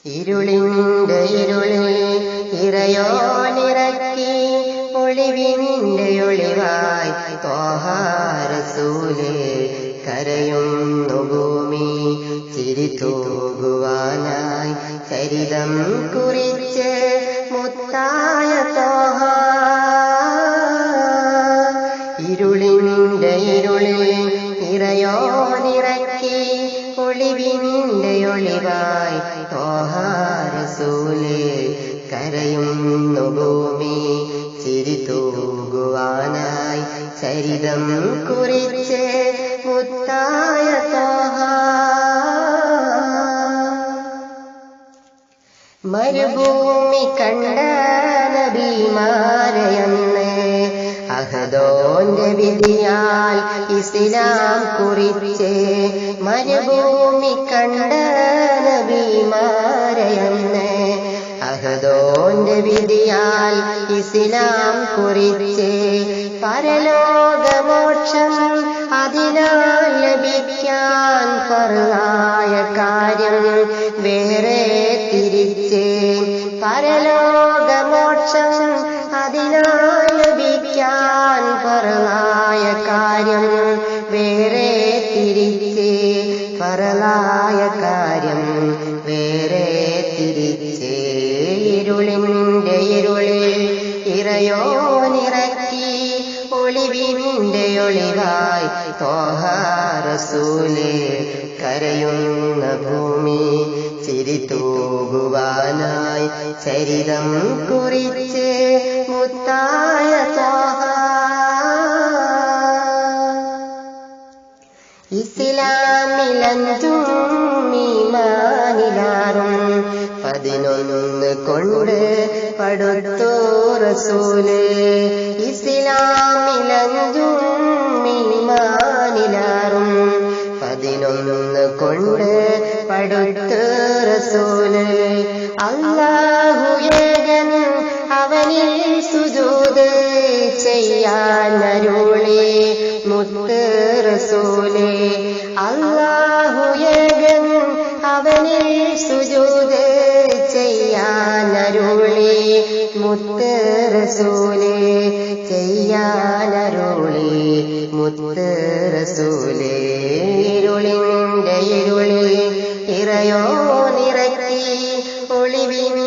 ഇരുളിന്റെ ഇരുളിൽ ഇറയോനിറക്കി ഒളിവിന്റെ ഒളിവായി ത്വാഹ റസൂലേ കരയുന്നു ഭൂമി ചിരിതൂകുവാനായി ചരിതം കുറിച്ച് മുത്തായ ത്വാഹ. ഇരുളിന്റെ ഇരുളിൽ ഇറയോനിറക്കി ഒളിവിന്റെ ഒളിവായി ത്വാഹ റസൂലേ കരയുന്നു ഭൂമി ചിരിതൂകുവാനായി ചരിതം കുറിച്ച് മുത്തായ ത്വാഹ. മരുഭൂമി കണ്ട നബിമാരെയന്ന് അഹദോന്റെ വിധിയാൽ ഇസ്ലാം കുറിച്ച്. മരുഭൂമി കണ്ട നബിമാരെയന്ന് അഹദോന്റെ വിധിയാൽ ഇസ്ലാം കുറിച്ച്. പരലോകമോക്ഷം അതിനാൽ ലഭിക്കാൻ ഫർളായ കാര്യം വേറെ തിരിച്ച്. പരലോകമോക്ഷം അതിനാൽ ലഭിക്കാൻ ഫർളായ കാര്യം വേറെ തിരിച്ച്. ഫർളായ കാര്യം വേറെ തിരിച്ച്. ഇരുളിന്റെ ഇരുളിൽ ഇറയോനിറക്കി ഒളിവിന്റെ ഒളിവായി ത്വാഹ റസൂലേ കരയുന്ന ഭൂമി ചിരിതൂകുവാനായി ചരിതം കുറിച്ച് മുത്തായ ത്വാഹ. ഇസ്ലാമിലഞ്ചും ഈമാനിലാറും 11 കൊണ്ട് പടുത്തു റസൂലേ. ഇസ്ലാമിലഞ്ചും ഈമാനിലാറും 11 കൊണ്ട് പടുത്തു റസൂലേ. അല്ലാഹു ഏകൻ അവനിൽ സുജൂദ് ചെയ്യാൻ അരുളി മുത്ത് റസൂലേ. അല്ലാഹു ഏകൻ അവനിൽ സുജൂദ് ചെയ്യാൻ അരുളി മുത്ത് റസൂലേ. ചെയ്യാൻ അരുളി മുത്ത് റസൂലേ. ഇരുളിന്റെ ഇരുളിൽ ഇറയോനിറക്കി ഒളിവിന്റെ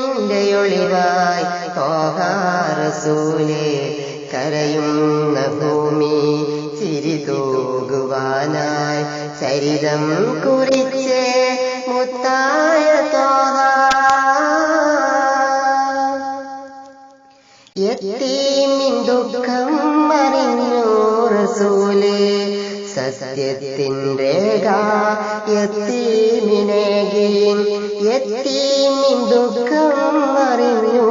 ഒളിവായി ത്വാഹ റസൂലേ കരയുന്ന ഭൂമി ചിരിതൂകുവാനായി ചരിതം കുറിച്ച് മുത്തായ ത്വാഹ. യതീമിൻ ദുഃഖം അറിഞ്ഞു റസൂലേ സത്യത്തിന്റെ യതീമിനേകി. യതീമിൻ ദുഃഖം അറിഞ്ഞു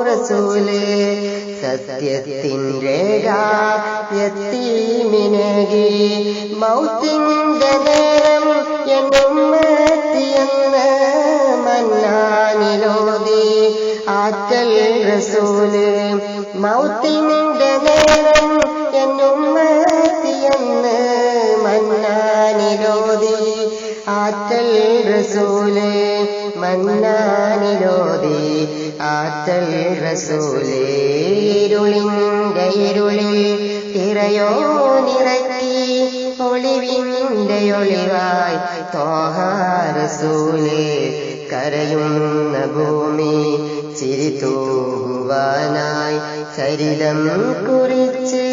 റസൂലേ സത്യത്തിന്റെ യതീമിനേകി. മൗത്തിന്റെ നേരം എന്നുമെത്തിയെന്ന് മന്നാനിലോതി ആറ്റൽ റസൂല്. മൗത്തിന്റെ നേരം എന്നുമെത്തിയെന്ന് മന്നാനിലോതി ആറ്റൽ റസൂല്. മന്നാനിലോതി ആറ്റൽ റസൂലേ. ഇരുളിന്റെ ഇരുളിൽ ഇറയോനിറക്കി ഒളിവിന്റെ ഒളിവായി ത്വാഹ റസൂലേ കരയുന്ന ഭൂമി ചിരിതൂകുവാനായി ചരിതം കുറിച്ച്